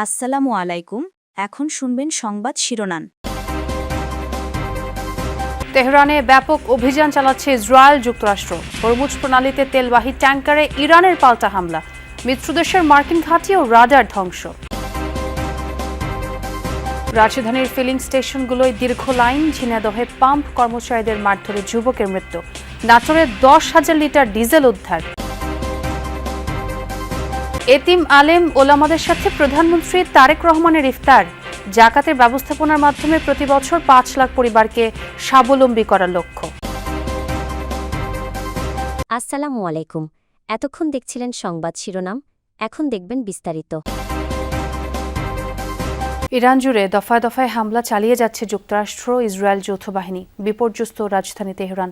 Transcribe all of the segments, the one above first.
আসসালামু আলাইকুম। এখন শুনবেন সংবাদ শিরোনাম। তেহরানে ব্যাপক অভিযান চালাচ্ছে ইসরায়েল যুক্তরাষ্ট্র। হরমুজ প্রণালীতে তেলবাহী ট্যাঙ্কারে ইরানের পাল্টা হামলা। মিত্রদেশের মার্কিন ঘাঁটি ও রাডার ধ্বংস। রাজধানীর ফিলিং স্টেশনগুলোয় দীর্ঘ লাইন। ঝিনাইদহে পাম্প কর্মচারীদের মারধরে যুবকের মৃত্যু। নাটোরে 10,000 লিটার ডিজেল উদ্ধার। এতিম আলেম ওলামাদের সাথে প্রধানমন্ত্রী তারেক রহমানের ইফতার। জাকাতের ব্যবস্থাপনার মাধ্যমে প্রতি বছর 5 লাখ পরিবারকে স্বাবলম্বী করার লক্ষ্য। আসসালামু আলাইকুম। এতক্ষণ দেখছিলেন সংবাদ শিরোনাম, এখন দেখবেন বিস্তারিত। ইরান জুড়ে দফায় দফায় হামলা চালিয়ে যাচ্ছে যুক্তরাষ্ট্র ইসরায়েল যৌথ বাহিনী। বিপর্যস্ত রাজধানী তেহরান।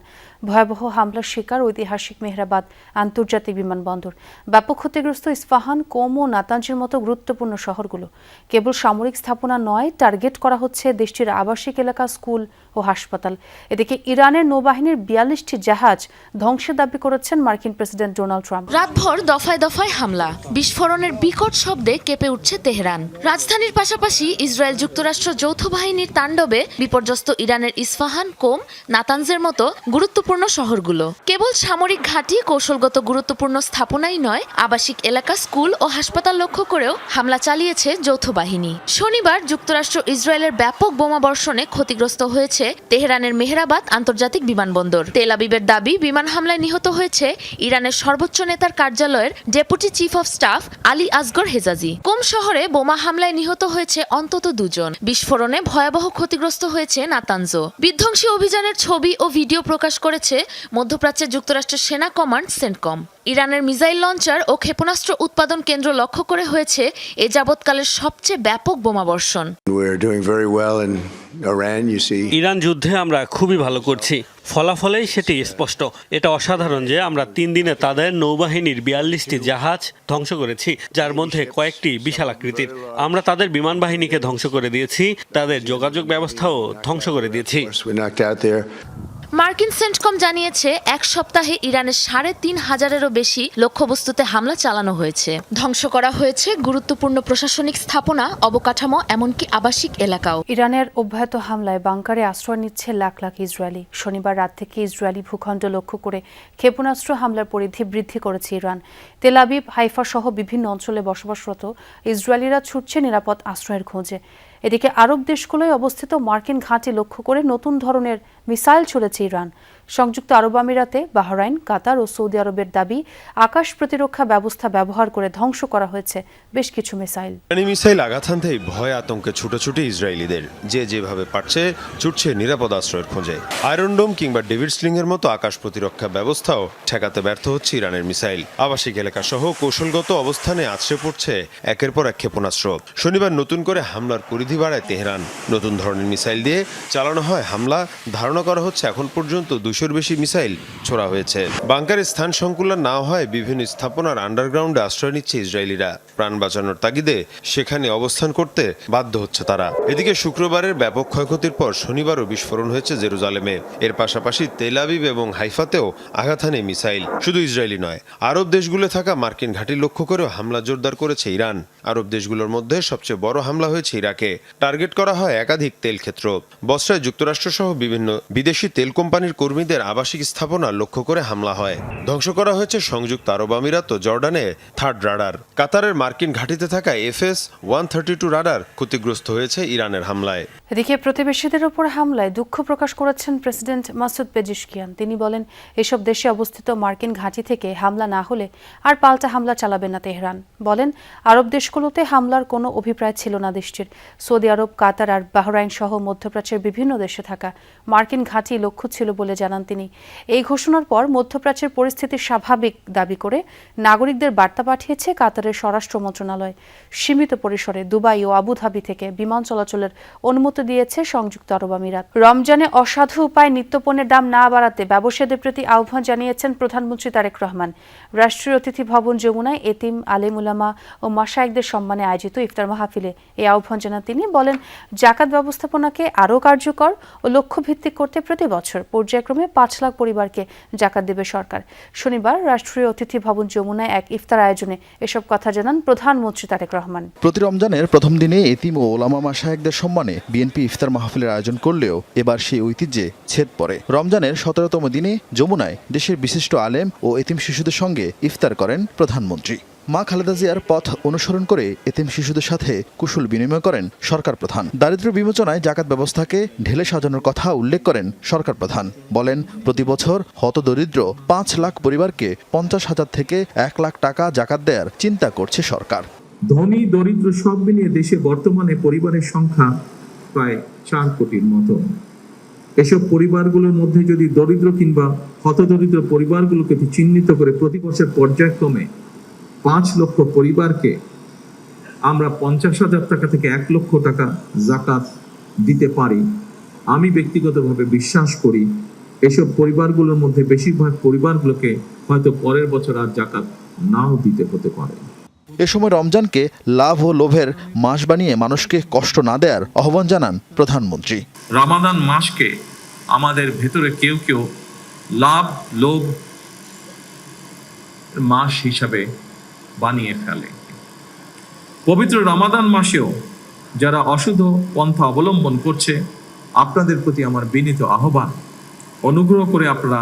ভয়াবহ হামলার শিকার ঐতিহাসিক মেহরাবাদ আন্তর্জাতিক বিমানবন্দর। ব্যাপক ক্ষতিগ্রস্ত ইস্পাহান, কোম ও নাতাঞ্জের মতো গুরুত্বপূর্ণ শহরগুলো। কেবল সামরিক স্থাপনা নয়, টার্গেট করা হচ্ছে দেশটির আবাসিক এলাকা, স্কুল ও হাসপাতাল। এদিকে ইরানের নৌবাহিনীর 42টি জাহাজ ধ্বংসের দাবি করেছেন মার্কিন প্রেসিডেন্ট ডোনাল্ড ট্রাম্প। রাতভর দফায় দফায় হামলা, বিস্ফোরণের বিকট শব্দে কেঁপে উঠছে তেহরান। রাজধানীর পাশাপাশি ইসরায়েল যুক্তরাষ্ট্র যৌথ বাহিনীর তাণ্ডবে বিপর্যস্ত ইরানের ইস্পাহান, কোম, নাতানজের মতো গুরুত্বপূর্ণ শহরগুলো। কেবল সামরিক ঘাঁটি, কৌশলগত গুরুত্বপূর্ণ স্থাপনাই নয়, আবাসিক এলাকা, স্কুল ও হাসপাতাল লক্ষ্য করেও হামলা চালিয়েছে যৌথ বাহিনী। শনিবার যুক্তরাষ্ট্র ইসরায়েলের ব্যাপক বোমাবর্ষণে ক্ষতিগ্রস্ত হয়েছে তেহরানের মেহরাবাদ আন্তর্জাতিক বিমানবন্দর। তেল আবিবের দাবি, বিমান হামলায় নিহত হয়েছে ইরানের সর্বোচ্চ নেতার কার্যালয়ের deputy chief of staff Ali Asghar Hejazi. Qom শহরে বোমা হামলায় নিহত হয়েছে অন্তত 2 জন। বিস্ফোরণে ভয়াবহ ক্ষতিগ্রস্ত হয়েছে নাতানজ। বিধ্বংসী অভিযানের ছবি ও ভিডিও প্রকাশ করেছে মধ্যপ্রাচ্যের যুক্তরাষ্ট্রের সেনা কমান্ড সেন্টকম। ইরানের মিসাইল লঞ্চার ও ক্ষেপণাস্ত্র উৎপাদন কেন্দ্র লক্ষ্য করে হয়েছে এ যাবৎকালের সবচেয়ে ব্যাপক বোমাবর্ষণ। ইরান যুদ্ধে আমরা খুবই ভালো করছি, ফলাফলেই সেটি স্পষ্ট। এটা অসাধারণ যে আমরা 3 দিনে তাদের নৌবাহিনীর 42টি জাহাজ ধ্বংস করেছি, যার মধ্যে কয়েকটি বিশাল আকৃতির। আমরা তাদের বিমান বাহিনীকে ধ্বংস করে দিয়েছি, তাদের যোগাযোগ ব্যবস্থাও ধ্বংস করে দিয়েছি। মার্কিন সেন্টকম জানিয়েছে 1 সপ্তাহে ইরানের 3,500-এরও বেশি লক্ষ্যবস্তুতে হামলা চালানো হয়েছে। ধ্বংস করা হয়েছে গুরুত্বপূর্ণ প্রশাসনিক স্থাপনা, অবকাঠামো, এমনকি আবাসিক এলাকাও। ইরানের অব্যাহত হামলায় বাংকারে আশ্রয় নিচ্ছে লাখ লাখ ইসরায়েলি। শনিবার রাত থেকে ইসরায়েলি ভূখণ্ড লক্ষ্য করে ক্ষেপণাস্ত্র হামলার পরিধি বৃদ্ধি করেছে ইরান। তেল আবিব, হাইফা সহ বিভিন্ন অঞ্চলে বসবাসরত ইসরায়েলিরা ছুটছে নিরাপদ আশ্রয়ের খোঁজে। এদিকে আরব দেশগুলোয় অবস্থিত মার্কিন ঘাঁটি লক্ষ্য করে নতুন ধরনের মিসাইল ছুড়েছে ইরান। সংযুক্ত আরব আমিরাতে, বাহরাইন, কাতার ও সৌদি আরবের দাবি, আকাশ প্রতিরক্ষা ব্যবস্থা ব্যবহার করে ধ্বংস করা হয়েছে বেশ কিছু মিসাইল। মিসাইল আঘাত হানতেই ভয় আতঙ্কে ছুটোছুটি ইসরায়েলিদের। যে যেভাবে পারছে ছুটছে নিরাপদ আশ্রয়ের খোঁজে। আয়রন ডোম কিংবা ডেভিড স্লিং এর মতো আকাশ প্রতিরক্ষা ব্যবস্থাও ঠেকাতে ব্যর্থ হচ্ছে ইরানের মিসাইল। আবাসিক এলাকা সহ কৌশলগত অবস্থানে আছড়ে পড়ছে একের পর এক ক্ষেপণাস্ত্র। শনিবার নতুন করে হামলার পরিধি বাড়ায় তেহরান। নতুন ধরনের মিসাইল দিয়ে চালানো হয় হামলা। ধারণা করা হচ্ছে এখন পর্যন্ত 200-এর বেশি মিসাইল ছোড়া হয়েছে। বাংকারে স্থান সংকুলন না হয় বিভিন্ন স্থাপনার আন্ডারগ্রাউন্ডে আশ্রয় নিচ্ছে ইসরায়েলিরা। প্রাণ বাঁচানোর তাগিদে সেখানে অবস্থান করতে বাধ্য হচ্ছে তারা। এদিকে শুক্রবারের ব্যাপক ক্ষয়ক্ষতির পর শনিবারও বিস্ফোরণ হয়েছে জেরুজালেমে। এর পাশাপাশি তেল আবিব এবং হাইফাতেও আঘাত হানে মিসাইল। শুধু ইসরায়েলি নয়, আরব দেশগুলো থাকা মার্কিন ঘাঁটি লক্ষ্য করেও হামলা জোরদার করেছে ইরান। আরব দেশগুলোর মধ্যে সবচেয়ে বড় হামলা হয়েছে ইরাকে। টার্গেট করা হয় একাধিক তেল ক্ষেত্র। বসরায় যুক্তরাষ্ট্র সহ বিভিন্ন বিদেশি তেল কোম্পানির কর্মীদের আবাসিক স্থাপনা লক্ষ্য করে হামলা হয়। ধ্বংস করা হয়েছে সংযুক্ত আরব আমিরাত ও জর্ডানে 3rd রাডার। কাতারের মার্কিন ঘাঁটিতে থাকা FS-132 রাডার ক্ষতিগ্রস্ত হয়েছে ইরানের হামলায়। এদিকে প্রতিবেশীদের ওপর হামলায় দুঃখ প্রকাশ করেছেন প্রেসিডেন্ট মাসুদ পেজিশকিয়ান। তিনি বলেন, এসব দেশে অবস্থিত মার্কিন ঘাঁটি থেকে হামলা না হলে আর পাল্টা হামলা চালাবে না তেহরান। বলেন, আরব দেশগুলোতে হামলার কোনো অভিপ্রায় ছিল না দেশটির। সৌদি আরব, কাতার আর বাহরাইন সহ মধ্যপ্রাচ্যের বিভিন্ন দেশে থাকা মার্কিন ঘাঁটি লক্ষ্য ছিল বলে জানান তিনি। এই ঘোষণার পর মধ্যপ্রাচ্যের পরিস্থিতি স্বাভাবিক দাবি করে নাগরিকদের বার্তা পাঠিয়েছে কাতারের স্বরাষ্ট্র মন্ত্রণালয়। সীমিত পরিসরে দুবাই ও আবুধাবি থেকে বিমান চলাচলের অনুমতি দিয়েছে সংযুক্ত আরব আমিরাত। রমজানে অসাধু উপায়ে নিত্যপণ্যের দাম না বাড়াতে ব্যবসায়ীদের প্রতি আহ্বান জানিয়েছেন প্রধানমন্ত্রী তারেক রহমান। রাষ্ট্রীয় অতিথি ভবন যমুনায় এতিম, আলেম উলামা ও মাশায়েখদের সম্মানে আয়োজিত ইফতার মাহফিলে এই আহ্বান জানান তিনি। বলেন, জাকাত ব্যবস্থাপনাকে আরও কার্যকর ও লক্ষ্যভিত্তিক করতে প্রতি বছর পর্যায়ক্রমে মাধ্যমে ৫ লাখ পরিবারকে জাকাত দেবে সরকার। শনিবার রাষ্ট্রীয় অতিথি ভবন যমুনায় এক ইফতার আয়োজনে এসব কথা জানান প্রধানমন্ত্রী তারেক রহমান। প্রতি রমজানের প্রথম দিনে এতিম ও ওলামা মাশায়েখদের সম্মানে বিএনপি ইফতার মাহফিলের আয়োজন করলেও এবার সেই ঐতিহ্যে ছেদ পড়ে। রমজানের ১৭তম দিনে যমুনায় দেশের বিশিষ্ট আলেম ও এতিম শিশুদের সঙ্গে ইফতার করেন প্রধানমন্ত্রী। মা খালেদা জিয়ার পথ অনুসরণ করে এতিম শিশুদের সাথে কুশল বিনিময় করেন সরকার প্রধান। দারিদ্র্য বিমোচনায় জাকাত ব্যবস্থাকে ঢেলে সাজানোর কথা উল্লেখ করেন সরকার প্রধান। বলেন, প্রতি বছর হতদরিদ্র ৫ লাখ পরিবারকে ৫০,০০০ থেকে ১ লাখ টাকা জাকাত দেওয়ার চিন্তা করছে সরকার। ধনী দরিদ্র সব মিলিয়ে দেশে বর্তমানে পরিবারের সংখ্যা প্রায় ৪ কোটির মতো। এসব পরিবারগুলোর মধ্যে যদি দরিদ্র কিংবা হতদরিদ্র পরিবারগুলোকে চিহ্নিত করে প্রতি বছর পর্যায়ক্রমে ৫ লক্ষ পরিবারকে আমরা ৫০,০০০ টাকা থেকে ১ লক্ষ টাকা জাকাত দিতে পারি, আমি ব্যক্তিগতভাবে বিশ্বাস করি এসব পরিবারগুলোর মধ্যে বেশিরভাগ পরিবারগুলোকে হয়তো পরের বছর আর জাকাত নাও দিতে হতে পারে। এ সময় রমজানকে লাভ ও লোভের মাস বানিয়ে মানুষকে কষ্ট না দেওয়ার আহ্বান জানান প্রধানমন্ত্রী। রমাদান মাসকে আমাদের ভেতরে কেউ কেউ লাভ লোভ মাস হিসাবে বানিয়ে ফেলে। পবিত্র রমাদান মাসেও যারা অশুদ্ধ পন্থা অবলম্বন করছে, আপনাদের প্রতি আমার বিনীত আহ্বান, অনুগ্রহ করে আপনারা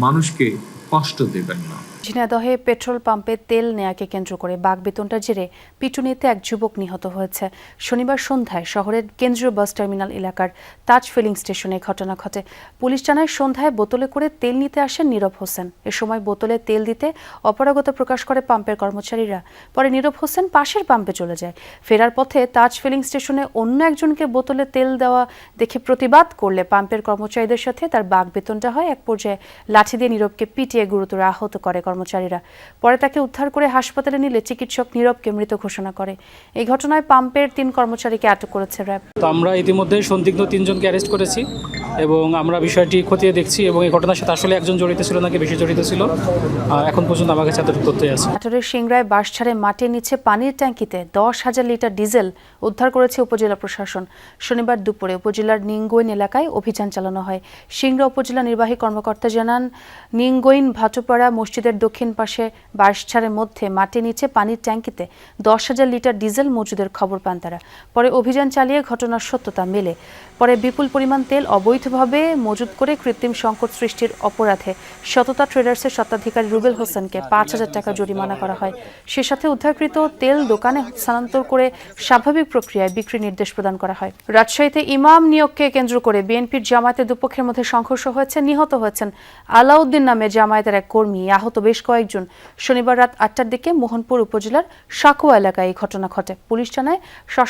মানুষকে কষ্ট দেবেন না। ঝিনাইদহে পেট্রোল পাম্পে তেল নেয়াকে কেন্দ্র করে বাকবেতনটার জেরে পিটুনিতে এক যুবক নিহত হয়েছে। শনিবার সন্ধ্যায় শহরের কেন্দ্রীয় বাস টার্মিনাল এলাকার তাজ ফিলিং স্টেশনে ঘটনা ঘটে। পুলিশ জানায়, সন্ধ্যায় বোতলে করে তেল নিতে আসেন নীরব হোসেন। এ সময় বোতলে তেল দিতে অপারগতা প্রকাশ করে পাম্পের কর্মচারীরা। পরে নীরব হোসেন পাশের পাম্পে চলে যায়। ফেরার পথে তাজ ফিলিং স্টেশনে অন্য একজনকে বোতলে তেল দেওয়া দেখে প্রতিবাদ করলে পাম্পের কর্মচারীদের সাথে তার বাকবেতনটা হয়। এক পর্যায়ে লাঠি দিয়ে নীরবকে পিটিয়ে গুরুতর আহত করে কর্মচারীরা। পরে তাকে উদ্ধার করে হাসপাতালে নিলে চিকিৎসক নীরবকে মৃত ঘোষণা করে। এই ঘটনায় পাম্পের ৩ কর্মচারীকে আটক করেছে র্যাব। তো আমরা ইতিমধ্যে সন্দিগ্ধ ৩ জনকে অ্যারেস্ট করেছি এবং আমরা বিষয়টি খতিয়ে দেখছি এবং এই ঘটনার সাথে আসলে একজন জড়িত ছিল নাকি বেশি জড়িত ছিল, এখন পর্যন্ত আমার কাছে এতটুকু তথ্যই আছে। নাটোরের সিংড়ায় বাঁশঝাড়ে মাটির নিচে পানির ট্যাঙ্কিতে ১০,০০০ লিটার ডিজেল উদ্ধার করেছে উপজেলা প্রশাসন। শনিবার দুপুরে উপজেলার নিঙ্গইন এলাকায় অভিযান চালানো হয়। সিংড়া উপজেলা নির্বাহী কর্মকর্তা জানান, নিঙ্গইন ভাটুপাড়া মসজিদের দক্ষিণ পাশে বাঁশঝাড়ের মধ্যে মাটির নিচে পানির ট্যাঙ্কিতে ১০,০০০ লিটার ডিজেল মজুদের খবর পান তারা। পরে অভিযান চালিয়ে ঘটনার সত্যতা মেলে। পরে বিপুল পরিমাণ তেল অবৈধভাবে মজুদ করে কৃত্রিম সংকট সৃষ্টির অপরাধে সততা ট্রেডার্সের স্বত্বাধিকারী রুবেল হোসেনকে ৫,০০০ টাকা জরিমানা করা হয়। সে সাথে উদ্ধারকৃত তেল দোকানে স্থানান্তর করে স্বাভাবিক প্রক্রিয়ায় বিক্রির নির্দেশ প্রদান করা হয়। রাজশাহীতে ইমাম নিয়োগকে কেন্দ্র করে বিএনপির জামায়াতের দুপক্ষের মধ্যে সংঘর্ষ হয়েছে। নিহত হয়েছেন আলাউদ্দিন নামে জামায়াতের এক কর্মী, আহত বেশ কয়েকজন। শনিবার রাত ৮টার দিকে মোহনপুর উপজেলার সাকুয়া এলাকায় এই ঘটনা ঘটে। পুলিশ জানায়,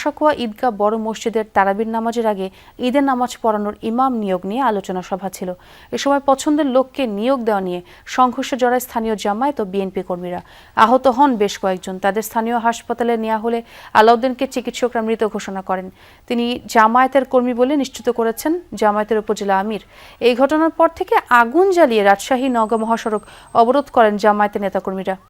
সাকুয়া ঈদগাহ বড় মসজিদের তারাবির নামাজের আগে ঈদের নামাজ পড়ানোর ইমাম নিয়োগ নিয়ে আলোচনা সভা ছিল। এ সময় পছন্দের লোককে নিয়োগ দেওয়া নিয়ে সংঘর্ষে জড়ায় স্থানীয় জামায়াত ও বিএনপি কর্মীরা। আহত হন বেশ কয়েকজন। তাদের স্থানীয় হাসপাতালে নেওয়া হলে আলাউদ্দিনকে চিকিৎসকরা মৃত ঘোষণা করেন। তিনি জামায়াতের কর্মী বলে নিশ্চিত করেছেন জামায়াতের উপজেলা আমির। এই ঘটনার পর থেকে আগুন জ্বালিয়ে রাজশাহী নওগাঁ মহাসড়ক অবরোধ করেন জামায়াতের নেতাকর্মীরা।